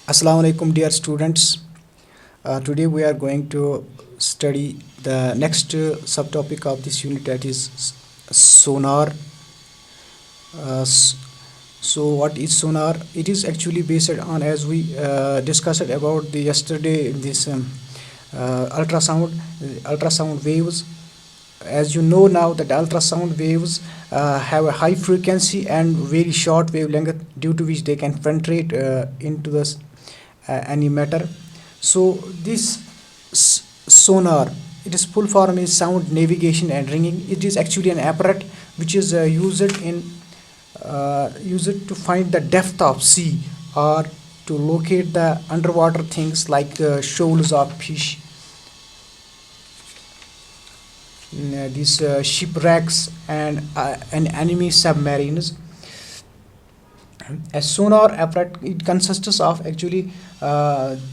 Assalamu alaikum, dear students. Today we are going to study the next subtopic of this unit, that is sonar. Uh, s- what is sonar? It is actually based on, as we discussed about the yesterday, this ultrasound waves. As you know now that ultrasound waves have a high frequency and very short wavelength, due to which they can penetrate into the any matter. So this sonar, it is full form is sound navigation and ringing. It is actually an apparatus which is used to find the depth of sea, or to locate the underwater things like shoals of fish, these shipwrecks, and enemy submarines. A sonar apparatus, it consists of actually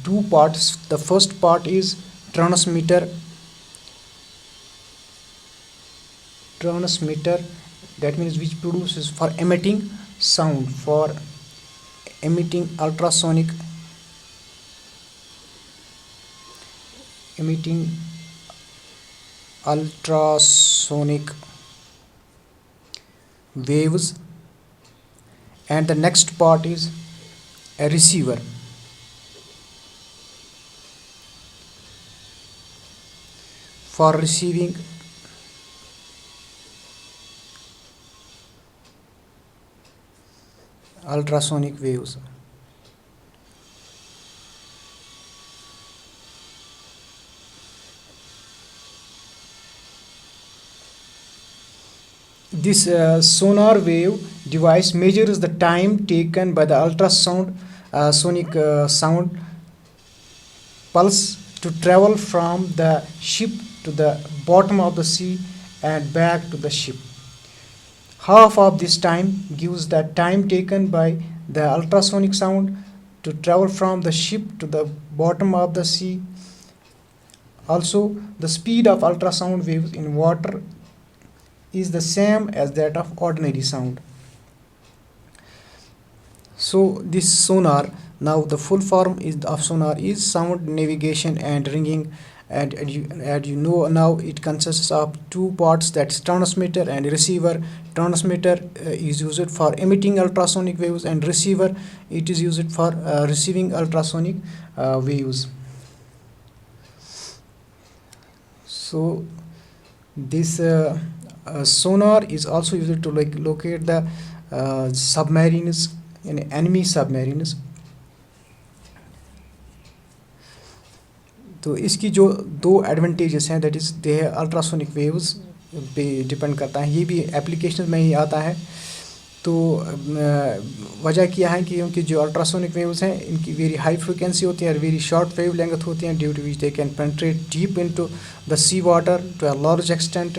two parts. The first part is transmitter. Transmitter, that means which produces for emitting sound, for emitting emitting ultrasonic waves. And the next part is a receiver, for receiving ultrasonic waves. This sonar wave device measures the time taken by the ultrasound sonic sound pulse to travel from the ship to the bottom of the sea and back to the ship. Half of this time gives the time taken by the ultrasonic sound to travel from the ship to the bottom of the sea. Also, the speed of ultrasound waves in water is the same as that of ordinary sound. So this sonar, now the full form is of sonar is sound navigation and ringing. And you know now it consists of two parts, that's transmitter and receiver. Transmitter is used for emitting ultrasonic waves, and receiver, it is used for receiving ultrasonic waves. So this sonar is also used to locate the submarines, enemy submarines. تو اس کی جو دو advantages ہیں، that is the ultrasonic waves پہ depend کرتا ہے، یہ بھی اپلیکیشن میں ہی آتا ہے. تو وجہ کیا ہے کہ کیونکہ جو الٹراسونک ویوز ہیں ان کی ویری ہائی فریکوینسی ہوتی ہے اور ویری شارٹ ویو لینگتھ ہوتی ہیں، due to which they can penetrate deep into the sea water to a large extent.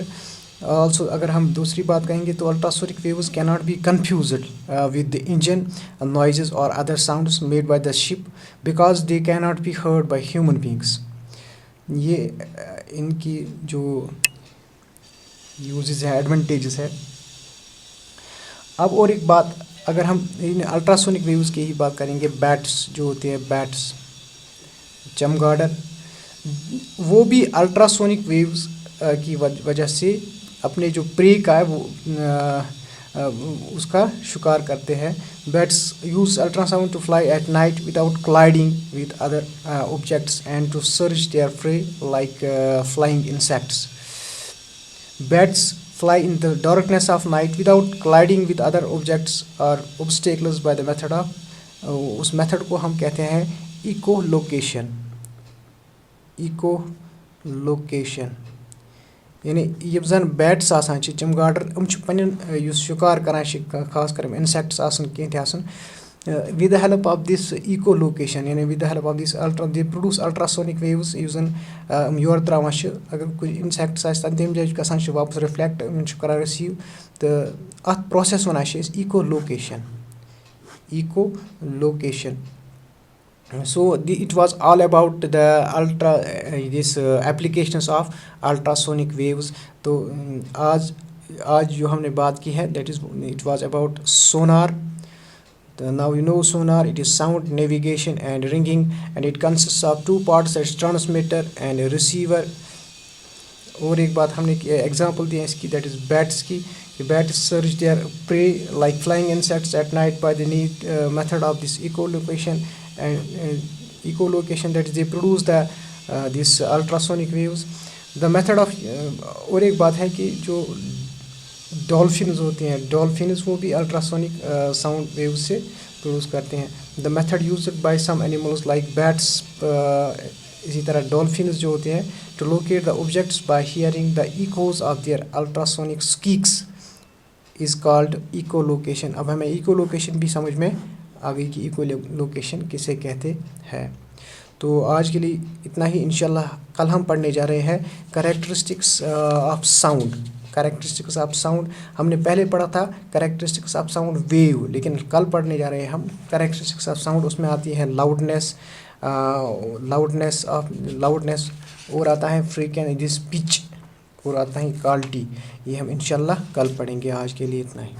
Also اگر ہم دوسری بات کہیں گے تو الٹراسونک ویوز کی not be confused with the engine noises اور other sounds made by the ship, because they کی not be heard by human beings. یہ ان کی جو یوزز ہیں، ایڈوانٹیجز ہے. اب اور ایک بات، اگر ہم الٹراسونک ویوز کی ہی بات کریں گے، بیٹس جو ہوتے ہیں، بیٹس چمگاڈر، وہ بھی الٹراسونک ویوز کی وجہ سے اپنے جو پری کا ہے وہ اس کا شکار کرتے ہیں. Bats use ultrasound to fly at night without colliding with other objects and to search their prey like flying insects. Bats fly in the darkness of night without colliding with other objects or obstacles by the method of اس method کو ہم کہتے ہیں echolocation. Echolocation یعنی یم زن bats آسان چھِ، چمگاڈر، یِم چھِ پنٕنٮ۪ن یُس شِکار کران چھِ، خاص کر اِنسیکٹس آسان کینٛہہ تہِ آسان، with the help of this eco location یعنی with the help of this they produce ultrasonic waves یُس زن یورٕ ترٛاوان چھِ. اگر کُنہِ اِنسیکٹس آسہِ تَمہِ جایہِ چھِ گژھان، چھِ واپس رِفلیکٹ، یِم چھِ کران رٔسیٖو. تہٕ اَتھ پرٛوسٮ۪س وَنان چھِ أسۍ eco location. Eco location. So it was all about the this applications of ultrasonic waves. تو آج جو ہم نے بات کی ہے، that is it was about sonar. Now you know sonar, it is sound, navigation and ringing, and it consists of two parts, that's transmitter and receiver. اور ایک بات ہم نے ایگزامپل دی ہے اس کی, دیٹ از بیٹس کی, کہ bats search their prey like flying insects at night by the need method of this echolocation, and echolocation, that is they produce the this ultrasonic waves. the method of اور ایک بات ہے کہ جو ڈولفنز ہوتے ہیں, ڈولفنز وہ بھی الٹراسونک ساؤنڈ ویوز سے پروڈیوس کرتے ہیں. the method used by some animals like bats, اسی طرح ڈولفنز جو ہوتے ہیں, to locate the objects by hearing the echoes of their ultrasonic squeaks is called echolocation. اب ہمیں echolocation بھی سمجھ میں آ گئی کہ echolocation کسے کہتے ہیں. تو آج کے لیے اتنا ہی. انشاءاللہ کل ہم پڑھنے جا رہے ہیں characteristics of sound. Characteristics of sound ہم نے پہلے پڑھا تھا کریکٹرسٹکس آف ساؤنڈ ویو, لیکن کل پڑھنے جا رہے ہیں ہم کریکٹرسٹکس آف ساؤنڈ. اس میں آتی ہیں لاؤڈنیس اور آتا ہے فریکوینسی پچ, اور آتا ہے کوالٹی. یہ ہم انشاءاللہ کل پڑھیں گے. آج کے لیے اتنا ہی.